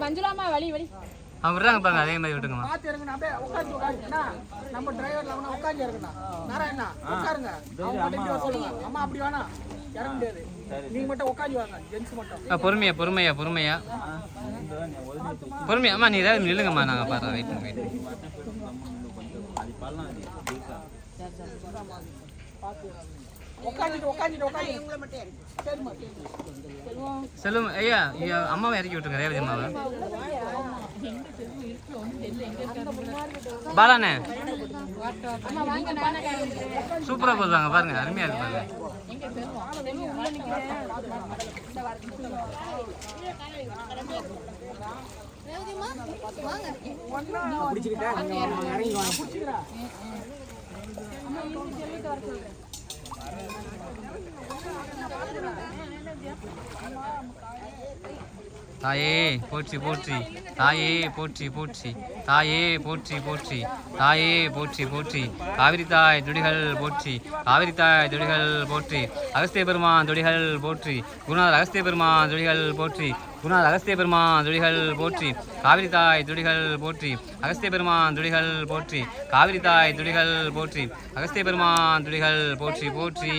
மஞ்சுளாமா வழி வழி விட்றாங்க பாருங்க, அதே மாதிரி விட்டுங்கம்மா. பாத்து இறங்கணும், அப்படியே உட்காந்து உட்காந்து நம்ம டிரைவர்ல அவனை உட்காந்து இறங்கணும். நாராயணா உட்காருங்க, அவங்க மட்டும் சொல்லுங்க. அம்மா அப்படி வேணாம், இறங்க முடியாது. நீங்க மட்டும் உட்காந்து வாங்க, ஜென்ஸ் மட்டும். பொறுமையா பொறுமையா பொறுமையா பொறுமையா. அம்மா நீ ஏதாவது நில்லுங்கம்மா, நாங்கள் பாருறோம். வெயிட் பண்ணி வெயிட். உட்காந்துட்டு உட்காந்துட்டு உட்காந்து இவங்களை மட்டும் இறங்கி. சரிம்மா செல்லும் ஐயா, அம்மாவை இறக்கி விட்டுருங்க, ரேவதி அம்மாவை. பாலாண்ணே சூப்பராக போடுறாங்க பாருங்க, அருமையாக இருக்கு பாருங்க. தாயே போற்றி போற்றி, தாயே போற்றி போற்றி, தாயே போற்றி போற்றி, தாயே போற்றி போற்றி. காவிரி தாய் துடிகள் போற்றி, காவிரி தாய் துடிகள் போற்றி. அகஸ்திய பெருமான் துடிகள் போற்றி, குருநாதர் அகஸ்திய பெருமான் துடிகள் போற்றி, குருநாதர் அகஸ்திய பெருமான் துடிகள் போற்றி. காவிரி தாய் துடிகள் போற்றி, அகஸ்திய பெருமான் துடிகள் போற்றி, காவிரி தாய் துடிகள் போற்றி, அகஸ்திய பெருமான் துடிகள் போற்றி போற்றி.